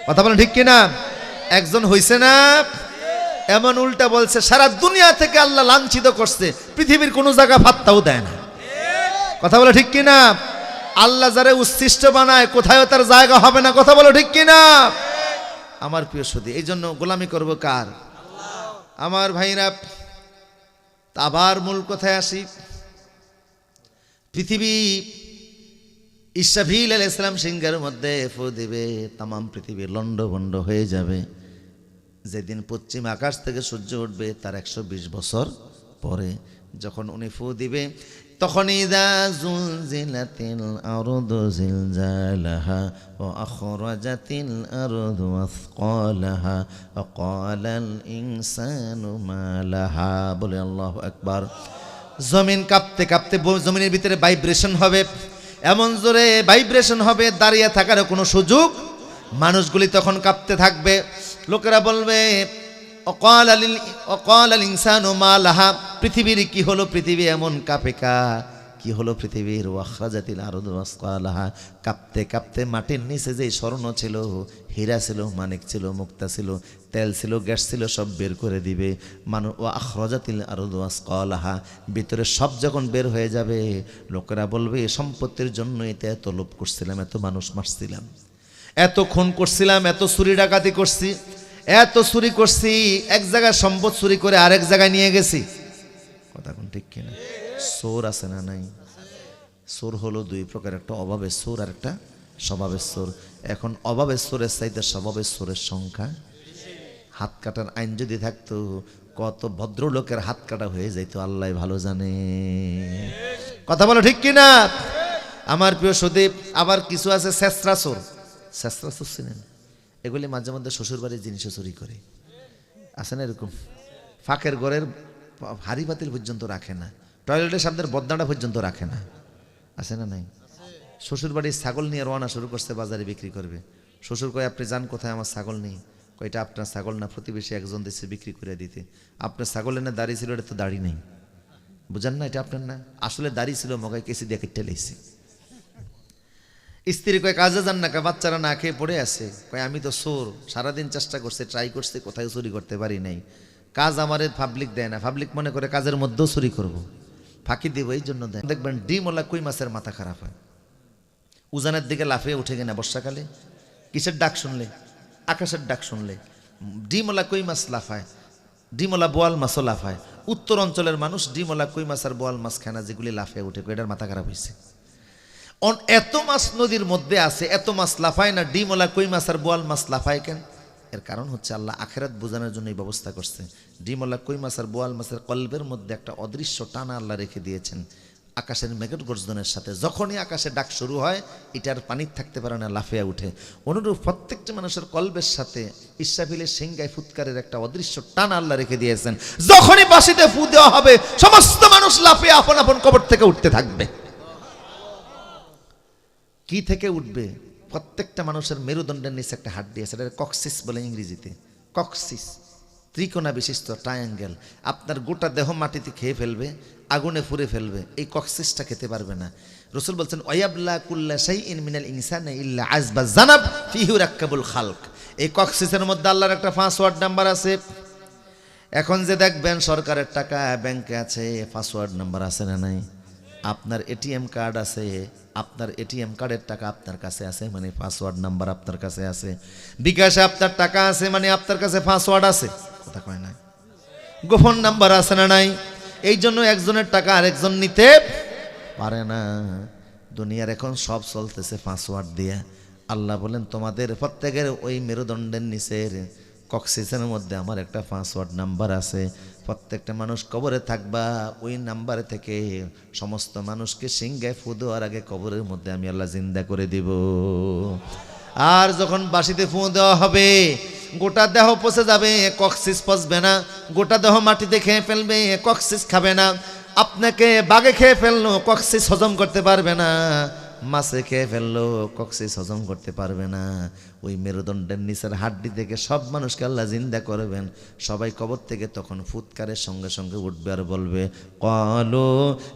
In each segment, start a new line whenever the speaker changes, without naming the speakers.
কথা বলেন ঠিক কিনা? একজন হইছে না এমন উল্টা বলছে সারা দুনিয়া থেকে আল্লাহ লাঞ্ছিত করছে, পৃথিবীর কোনো জায়গা পাত্তাও দেয় না। কথা বলে ঠিক কিনা? আল্লাহ যারা উচ্ছিষ্ট বানায় কোথাও তার জায়গা হবে না। কথা বলো ঠিক কিনা? আমার প্রিয় সুধী, এই জন্য গোলামি করবো কার? আমার ভাইরা, আবার মূল কথায় আসি। পৃথিবী ইসরাফিল আলাইহিস সালাম সিংহের মধ্যে ফু দিবে, তামাম পৃথিবী লন্ডভন্ড হয়ে যাবে। যেদিন পশ্চিম আকাশ থেকে সূর্য উঠবে তার 120 বছর পরে যখন উনি ফু দিবে, তখন ইযা যুলজিলাতিল আরদু জিলজালাহা ওয়া আখরাজাতিল আরদু আসকালাহা ওয়া ক্বালাল ইনসানু মা লাহা। বলে আল্লাহু আকবার। জমিন কাঁপতে কাঁপতে, জমিনের ভিতরে ভাইব্রেশন হবে, এমন জোরে ভাইব্রেশন হবে দাঁড়িয়ে থাকার কোনো সুযোগ। মানুষগুলি তখন কাঁপতে থাকবে। লোকেরা বলবে অকালাল ইনসানু মা লাহা, পৃথিবীর কি হলো? পৃথিবী এমন কাঁপে কা কি হলো পৃথিবীর? ওয়াখরাজাতিল আরদু আসকালাহা, কাঁপতে কাঁপতে মাটির নিচে যে স্বর্ণ ছিল, হীরা ছিল, মানিক ছিল, মুক্তা ছিল, তেল ছিল, গ্যাস ছিল, সব বের করে দিবে। আখরাজাতিল আরদু আসকালাহা, ভিতরে সব যখন বের হয়ে যাবে, লোকেরা বলবে সম্পত্তির জন্য এত লোভ করছিলাম, এত মানুষ মারছিলাম, এত খুন করছিলাম, এত চুরি ডাকাতি করছি, এত চুরি করছি, এক জায়গায় সম্পদ চুরি করে আরেক জায়গায় নিয়ে গেছি। কথা কোন ঠিক কিনা? চোর আছে না নাই? চোর হলো দুই প্রকার, একটা অভাবের চোর আর একটা স্বভাবের চোর। এখন অভাবের চোরের চাইতে স্বভাবের চোরের সংখ্যা। হাত কাটার আইন যদি থাকতো কত ভদ্রলোকের হাত কাটা হয়ে যাইত আল্লাহ ভালো জানে। কথা বলো ঠিক কিনা? আমার প্রিয় সুদীপ, আবার কিছু আছে শেষরা চোর। শেষরা চোর চিনেন? এগুলি মাঝে মধ্যে শ্বশুর বাড়ির জিনিসও চুরি করে। আছে না এরকম? ফাঁকের ঘরের হাড়ি পাতিল পর্যন্ত রাখে না, টয়লেটের সামনের বদনাটা পর্যন্ত রাখে না। আছে না নাই? শ্বশুর বাড়ির ছাগল নিয়ে রওনা শুরু করছে, বাজারে বিক্রি করবে। শ্বশুর কয় আপনি যান কোথায়? আমার ছাগল নেই। কয়টা আপনার ছাগল না, প্রতিবেশী একজন দিচ্ছে বিক্রি করে দিতে। আপনার ছাগলের না দাড়ি ছিল, এটা তো দাড়ি নেই। বুঝান না? এটা আপনার না, আসলে দাড়ি ছিল, মগায় কেসি দিয়ে কেটে লেগেছে। স্ত্রী কয় কাজে যান না, বাচ্চারা না খেয়ে পড়ে আছে। কয় আমি তো চোর, সারাদিন চেষ্টা করছে, ট্রাই করছে, কোথায় চুরি করতে পারি নাই। কাজ আমারে পাবলিক দেয় না, পাবলিক মনে করে কাজের মধ্যেও চুরি করব, ফাঁকি দিব, এই জন্য দেয়। দেখবেন ডিমওয়ালা কই মাছের মাথা খারাপ হয়, উজানের দিকে লাফিয়ে উঠে কিনা বর্ষাকালে। কিসের ডাক শুনলে? আকাশের ডাক শুনলে ডিমওয়ালা কই মাছ লাফায়, ডিমওয়ালা বোয়াল মাছও লাফায়। উত্তর অঞ্চলের মানুষ ডিমওয়ালা কই মাছ আর বোয়াল মাছ খানা যেগুলি লাফিয়ে উঠে, এটার মাথা খারাপ হয়েছে। এত মাছ নদীর মধ্যে আছে, এত মাছ লাফায় না, ডিমওয়ালা কই মাছ আর বোয়াল মাছ লাফায় কেন? এর কারণ হচ্ছে আল্লাহ আখেরাত বোঝানোর জন্য এই ব্যবস্থা করছে। ডিমওয়ালা কই মাছ আর বোয়াল মাছের কলবের মধ্যে একটা অদৃশ্য টানা আল্লাহ রেখে দিয়েছেন। আকাশের মেঘের গর্জনের সাথে যখনই আকাশে ডাক শুরু হয়, এটার পানির থাকতে পারে না, লাফিয়ে উঠে। অনুরূপ প্রত্যেকটা মানুষের কলবের সাথে ইসরাফিলের সিংগায় ফুৎকারের একটা অদৃশ্য টানা আল্লাহ রেখে দিয়েছেন। যখনই বাঁশিতে ফু দেওয়া হবে, সমস্ত মানুষ লাফিয়ে আপন আপন কবর থেকে উঠতে থাকবে। কি থেকে উঠবে? প্রত্যেকটা মানুষের মেরুদণ্ডের নিচে একটা হাড্ডি আছে, এটা কক্সিস বলে ইংরেজিতে। কক্সিস ত্রিকোণা বিশিষ্ট ট্রায়াঙ্গেল। আপনার গোটা দেহ মাটিতে খেয়ে ফেলবে, আগুনে পুড়ে ফেলবে, এই কক্সিসটা খেতে পারবে না। রাসূল বলছেন ওয়ায়াবলা কুল্লা শাইইন মিনাল ইনসানি ইল্লা আযবা জানাব ফিহি রাক্কাবুল খালক। এই কক্সিসের মধ্যে আল্লাহর একটা পাসওয়ার্ড নাম্বার আছে। এখন যে দেখবেন সরকারের টাকা ব্যাংকে আছে, পাসওয়ার্ড নাম্বার আছে না নাই? আপনার এটিএম কার্ড আছে, আপনার এটিএম কার্ডের টাকা আপনার কাছে আছে, মানে পাসওয়ার্ড নাম্বার আপনার কাছে আছে। বিকাশে আপনার টাকা আছে, মানে আপনার কাছে পাসওয়ার্ড আছে। কথা কয় না? গোপন নাম্বার আছে না নাই? এই জন্য একজনের টাকা আরেকজন নিতে পারে না। দুনিয়ার এখন সব চলতেছে পাসওয়ার্ড দিয়ে। আল্লাহ বলেন তোমাদের প্রত্যেকের ওই মেরুদণ্ডের নিচের কক্সিসের মধ্যে আমার একটা পাসওয়ার্ড নাম্বার আছে। প্রত্যেকটা মানুষ কবরে থাকবা, ওই নাম্বার থেকে সমস্ত মানুষকে সিংহায় ফু দেওয়ার আগে কবরের মধ্যে আমি আল্লাহ জিন্দা করে দিব। আর যখন বাঁশিতে ফু দেওয়া হবে, গোটা দেহ পচে যাবে, কক্সিস পচবে না। গোটা দেহ মাটিতে খেয়ে ফেলবে, কক্সিস খাবে না। আপনাকে বাগে খেয়ে ফেললো, কক্সিস হজম করতে পারবে না। মাছে খেয়ে ফেললো, কক্সিস হজম করতে পারবে না। ওই মেরুদণ্ডের নিচের হাড্ডি থেকে সব মানুষকে আল্লাহ জিন্দা করবেন। সবাই কবর থেকে তখন ফুৎকারের সঙ্গে সঙ্গে উঠবে আর বলবে, ক্বালু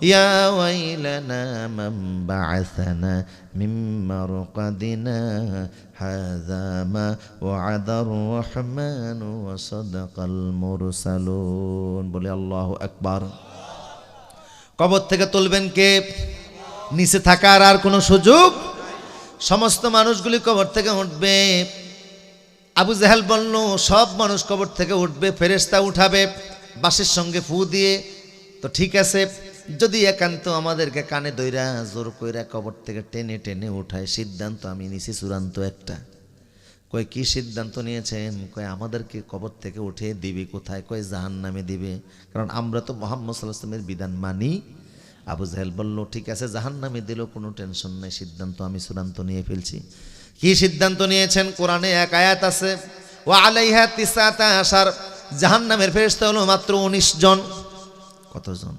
ইয়া ওয়াইলানা মান বা'আসানা মিন মারকাদিনা হাযা মা ওয়া'আদার রাহমানু ওয়া সাদাকাল মুরসালুন। বলে আল্লাহু আকবার। কবর থেকে তুলবেন কে? নিচে থাকার আর কোনো সুযোগ। সমস্ত মানুষগুলি কবর থেকে উঠবে। আবু জাহেল বলল, সব মানুষ কবর থেকে উঠবে, ফেরেশতা উঠাবে বাঁশের সঙ্গে ফু দিয়ে। তো ঠিক আছে, যদি একান্ত আমাদেরকে কানে দইরা জোর কইরা কবর থেকে টেনে টেনে উঠায়, সিদ্ধান্ত আমি নিছি চূড়ান্ত একটা। কয় কি সিদ্ধান্ত নিয়েছেন? কয় আমাদেরকে কবর থেকে উঠে দিবে কোথায়? কয় জাহান্নামে দিবে, কারণ আমরা তো মুহাম্মদ সাল্লাল্লাহু আলাইহি ওয়াসাল্লামের বিধান মানি। আবু জাহেল বলল, ঠিক আছে জাহান্নামে দিলেও কোনো টেনশন নেই, সিদ্ধান্ত আমি চূড়ান্ত নিয়ে ফেলছি। কি সিদ্ধান্ত নিয়েছেন? কোরআনে এক আয়াত আছে, ওয়া আলাইহা তিসআতা আশার, জাহান্নামের ফেরেশতা হলো মাত্র 19 জন। কতজন?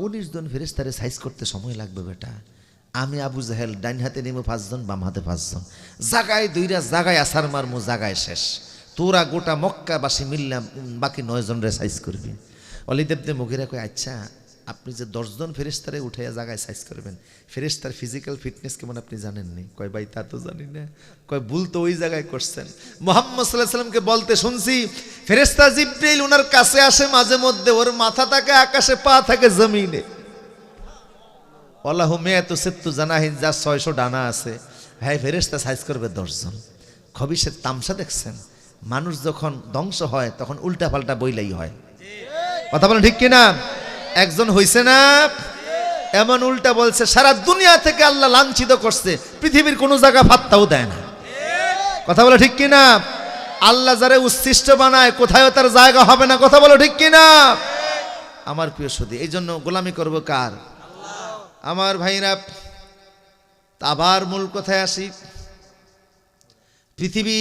19 জন ফেরেশতারে সাইজ করতে সময় লাগবে বেটা। আমি আবু জাহেল ডাইন হাতে নেবো 5 জন, বাম হাতে 5 জন, জাগায় দুইরা জাগায় আসার মারমু, জাগায় শেষ। তোরা গোটা মক্কাবাসী মিললাম বাকি 9 জনরে সাইজ করবি। ওয়ালিদ ইবনে মুগীরা কয়, আচ্ছা আপনি যে 10 জন ফেরেশতারে উঠে জায়গায় সাইজ করবেন, ফেরেশতার ফিজিক্যাল ফিটনেস কেমন আপনি জানেননি? কয় ভাই তা তো জানি না। কয় ভুল তো ওই জায়গায় করছেন। মুহাম্মদ সাল্লাল্লাহু আলাইহি ওয়াসাল্লামকে বলতে শুনছি, ফেরেশতা জিবরাইল ওনার কাছে আসে মাঝে মধ্যে, ওর মাথা থাকে আকাশে, পা থাকে জমিনে। আল্লাহু মিয়াতু সিত্তু জানাহিন, যা 600 ডানা আছে। হ্যাঁ, ফেরেশতা সাইজ করবে 10 জন। খবিসের তামসা দেখছেন? মানুষ যখন ধ্বংস হয় তখন উল্টা পাল্টা বইলাই হয়। কথা বলেন ঠিক কিনা? একজন হইছে না এমন উল্টা বলছে, সারা দুনিয়া থেকে আল্লাহ লাঞ্ছিত করছে, পৃথিবীর কোনো জায়গা ফাত্তাও দেয় না। কথা বলে ঠিক কিনা? আল্লাহ যারে উচ্ছিষ্ট বানায় কোথায় তার জায়গা হবে না। কথা বলো ঠিক কিনা? আমার প্রিয় সুধী, এই জন্য গোলামি করবো কার? আমার ভাইরা, আবার মূল কথায় আসি। পৃথিবী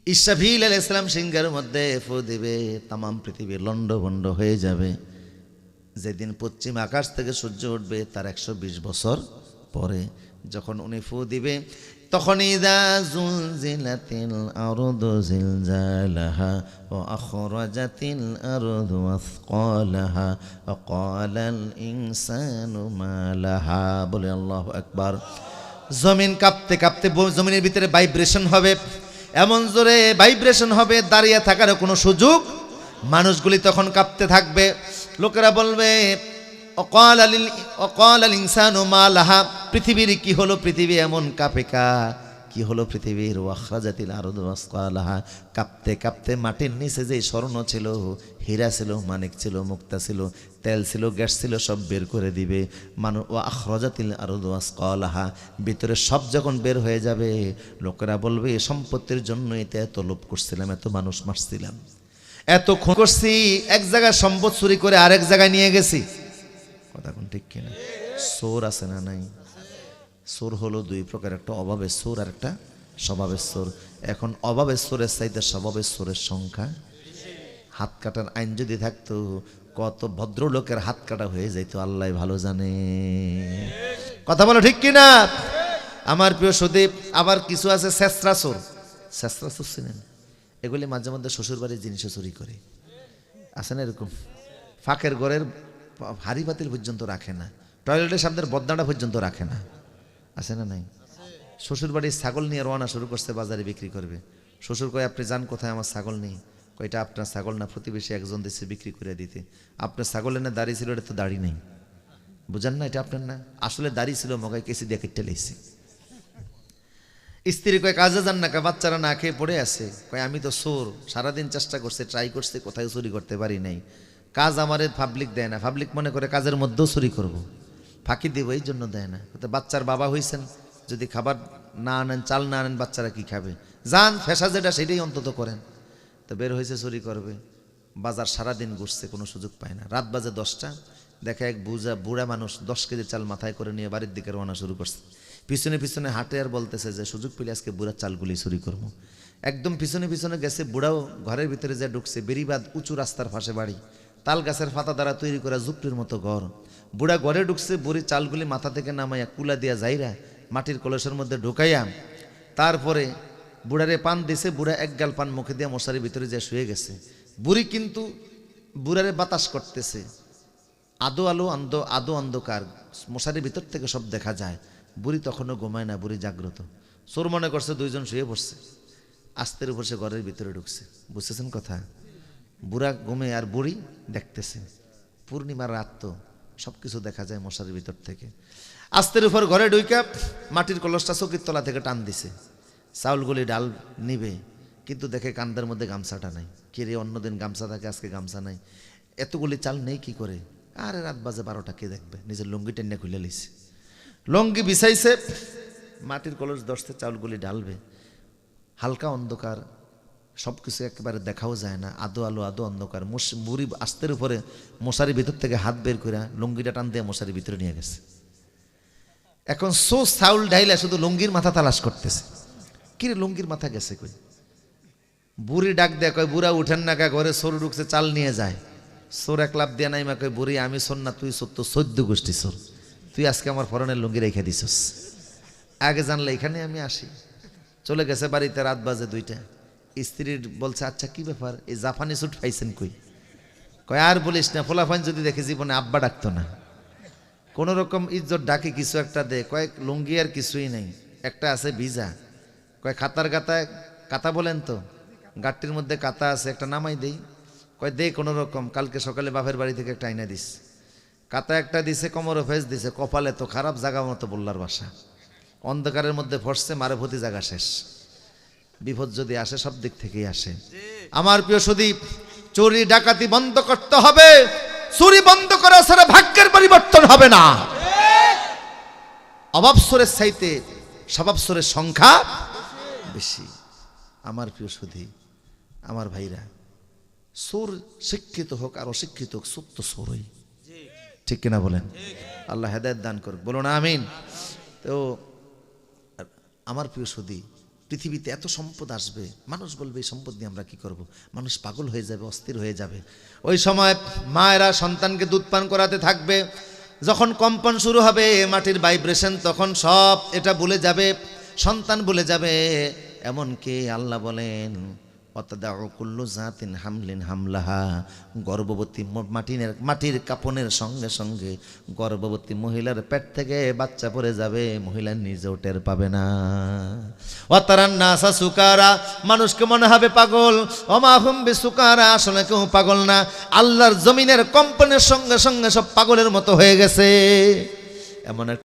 ইসরাফিল আলাইহিস সালাম সিংহের মধ্যে ফু দিবে, তামাম পৃথিবী লন্ডভন্ড হয়ে যাবে। যেদিন পশ্চিম আকাশ থেকে সূর্য উঠবে তার 120 বছর পরে যখন উনি ফু দিবে, তখন ইযা যুলজিলাতিল আরদু জিলজালাহা ওয়া আখরাজাতিল আরদু আসকালাহা ওয়া ক্বালাল ইনসানু মা লাহা। বলে আল্লাহু আকবার। জমিন কাঁপতে কাঁপতে, জমিনের ভিতরে ভাইব্রেশন হবে, এমন জোরে ভাইব্রেশন হবে দাঁড়িয়ে থাকার কোনো সুযোগ। মানুষগুলি তখন কাঁপতে থাকবে। লোকেরা বলবে, অকাল ইনসানু মা লাহা, পৃথিবীর কি হলো? পৃথিবী এমন কাঁপে কা, কি হলো পৃথিবীর? ওয়াখরাজাতিল আরদু আসকালাহা, কাঁপতে কাঁপতে মাটির নিচে যে স্বর্ণ ছিল, হীরা ছিল, মানিক ছিল, মুক্তা ছিল, তেল ছিল, গ্যাস ছিল, সব বের করে দিবে। আখরাজাতিল আরদু আসকালাহা, ভিতরে সব যখন বের হয়ে যাবে, লোকেরা বলবে সম্পত্তির জন্য এত লোভ করছিলাম, এত মানুষ মারছিলাম, এত খুন করছি, এক জায়গায় সম্পদ চুরি করে আরেক জায়গায় নিয়ে গেছি। কথা কোন ঠিক কিনা? চোর আছে না নাই? চোর হলো দুই প্রকার, একটা অভাবের চোর আর একটা স্বভাবের চোর। এখন অভাবের চোরের চাইতে স্বভাবের চোরের সংখ্যা। হাত কাটার আইন যদি থাকতো কত ভদ্রলোকের হাত কাটা হয়ে যাইতো আল্লাহ ভালো জানে। কথা বলো ঠিক কিনা? আমার প্রিয় সুদীপ, আবার কিছু আছে শেষরা চোর। শেষরা চোর চিনেন? এগুলি মাঝে মধ্যে শ্বশুর বাড়ির জিনিসও চুরি করে। আছে না এরকম? ফাঁকের ঘরের হাড়ি পাতিল পর্যন্ত রাখে না, টয়লেটের সামনের বদনাটা পর্যন্ত রাখে না। আছে না নাই? শ্বশুর বাড়ির ছাগল নিয়ে রওনা শুরু করছে, বাজারে বিক্রি করবে। শ্বশুর কয়, আপনি যান কোথায়? আমার ছাগল নেই। কয়টা আপনার ছাগল না, প্রতিবেশী একজন দিচ্ছে বিক্রি করে দিতে। আপনার ছাগলের না দাড়ি ছিল, এটা তো দাড়ি নেই, বুঝান না? এটা আপনার না, আসলে দাড়ি ছিল, মগায় কেসি দিয়ে কেটে লেগেছে। স্ত্রী কয়, কাজে যান না, বাচ্চারা না খেয়ে পড়ে আছে। কয়, আমি তো চোর, সারাদিন চেষ্টা করছে, ট্রাই করছে, কোথায় চুরি করতে পারি নাই। কাজ আমারে পাবলিক দেয় না, পাবলিক মনে করে কাজের মধ্যেও চুরি করব, ফাঁকি দেব, এই জন্য দেয় না। বাচ্চার বাবা হয়েছেন, যদি খাবার না আনেন, চাল না আনেন, বাচ্চারা কি খাবে? যান, ফেসা যেটা সেটাই অন্তত করেন। তো বের হয়েছে চুরি করবে। বাজার সারাদিন ঘুরছে, কোনো সুযোগ পায় না। রাত বাজে 10টা, দেখে এক বুড়া মানুষ 10 কেজি চাল মাথায় করে নিয়ে বাড়ির দিকে রওনা শুরু করছে। পিছনে পিছনে হাঁটে আর বলতেছে যে সুযোগ পেলে আজকে বুড়ার চালগুলি চুরি করবো। একদম পিছনে পিছনে গেছে, বুড়াও ঘরের ভিতরে যে ঢুকছে। বেরিবাদ উঁচু রাস্তার পাশে বাড়ি, তাল গাছের পাতা দ্বারা তৈরি করা ঝুপড়ির মতো ঘর। বুড়া ঘরে ঢুকছে, বুড়ি চালগুলি মাথা থেকে নামাইয়া কুলা দিয়া যাইরা মাটির কলসের মধ্যে ঢুকাইয়া তারপরে বুড়ারে পান দিছে। বুড়া এক গাল পান মুখে দিয়া মশারির ভিতরে যে শুয়ে গেছে। বুড়ি কিন্তু বুড়ারে বাতাস করতেছে, আদো অন্ধকার, মশারির ভিতর থেকে সব দেখা যায়। বুড়ি তখনও ঘুমায় না, বুড়ি জাগ্রত। চোর মনে করছে দুইজন শুয়ে পড়ছে, আস্তের উপর সে ঘরের ভিতরে ঢুকছে। বুঝতেছেন কথা? বুড়া ঘুমে আর বুড়ি দেখতেছে। পূর্ণিমার রাত তো, সব কিছু দেখা যায় মশারির ভিতর থেকে। আস্তের উপর ঘরে ঢুইকা মাটির কলসটা চকির তলা থেকে টান দিছে। চাউলগুলি ডাল নিবে, কিন্তু দেখে কান্দার মধ্যে গামছাটা নাই। কিরে, অন্যদিন গামছা থাকে, আজকে গামছা নাই। এতগুলি চাল নেই কি করে? আরে রাত বাজে 12টা, কে দেখবে? নিজের লুঙ্গি টেনে খুলে লিছে, লুঙ্গি বিছাইছে, মাটির কলস ধরছে, চাউলগুলি ঢালবে। হালকা অন্ধকার, সব কিছু একেবারে দেখাও যায় না, আদো অন্ধকার। বুড়ি আস্তের উপরে মশারির ভিতর থেকে হাত বের করে লুঙ্গিটা টান দিয়ে মশারির ভিতরে নিয়ে গেছে। এখন চাউল ঢাইলা শুধু লুঙ্গির মাথা তালাশ করতেছে। কিরে, লুঙ্গির মাথা গেছে কই? বুড়ি ডাক দেয়া কয়, বুড়া উঠেন না, ঘরে চোর ঢুকছে, চাল নিয়ে যায়। চোর এক লাভ দিয়ে নাই মা কয়, বুড়ি আমি চোর না, তুই চোর, তো 14 গোষ্ঠী চোর। তুই আজকে আমার ফরনের লুঙ্গি রেখে দিছস, আগে জানলে এখানে আমি আসি। চলে গেছে বাড়িতে, রাত বাজে 2টা। স্ত্রীর বলছে, আচ্ছা কি ব্যাপার, এই জাপানি স্যুট পাইছেন কই? কয় আর বলিস না, ফোলাফাইন যদি দেখে জীবনে আব্বা ডাকতো না। কোন রকম ইজ্জত ডাকে কিছু একটা দে। কয়েক লুঙ্গি আর কিছুই নেই, একটা আছে ভিজা। কয় খাতার গাতায়, কাতা বলেন তো, গাটটির মধ্যে কাতা আছে, একটা নামাই দেই। কয় দে কোনো রকম, কালকে সকালে বাপের বাড়ি থেকে একটা আইনা দিস। কাতা একটা দিছে, কোমরে ফেস দিছে, কপালে তো খারাপ জায়গা মতো বললার বাসা। অন্ধকারের মধ্যে ফসছে, মারে ভতি জায়গা শেষ। বিপদ যদি আসে সব দিক থেকেই আসে। আমার প্রিয় সুদীপ, চুরি ডাকাতি বন্ধ করতে হবে। চুরি বন্ধ করা ছাড়া ভাগ্যের পরিবর্তন হবে না। অভাবসরের চাইতে স্বভাবসরের সংখ্যা বেশি। আমার প্রিয় সুদীপ, আমার ভাইরা, চোর শিক্ষিত হোক আর অশিক্ষিত হোক, চোর তো চোরই, ঠিক কিনা বলেন? আল্লাহ হেদায়েত দান করুক, বলুন আমিন। তো আমার প্রিয় সুদী, পৃথিবীতে এত সম্পদ আসবে, মানুষ বলবে এই সম্পদ নিয়ে আমরা কি করব? মানুষ পাগল হয়ে যাবে, অস্থির হয়ে যাবে। ওই সময় মায়েরা সন্তানকে দুধ পান করাতে থাকবে। যখন কম্পন শুরু হবে, মাটির ভাইব্রেশন, তখন সব এটা ভুলে যাবে, সন্তান ভুলে যাবে। এমনকি আল্লাহ বলেন, অতদাউ কুল্লু জাতিন হামলিন হামলাহা, গর্ভবতী মাটির কাপনের সঙ্গে সঙ্গে গর্ভবতী মহিলার পেট থেকে বাচ্চা পড়ে যাবে, মহিলা নিজেও টের পাবে না। ওয়াতারান নাসা সুকারা, মানুষকে মনে হবে পাগল। ওমা হুম বিসুকারা, আসলে কেউ পাগল না। আল্লাহর জমিনের কম্পনের সঙ্গে সঙ্গে সব পাগলের মতো হয়ে গেছে। এমন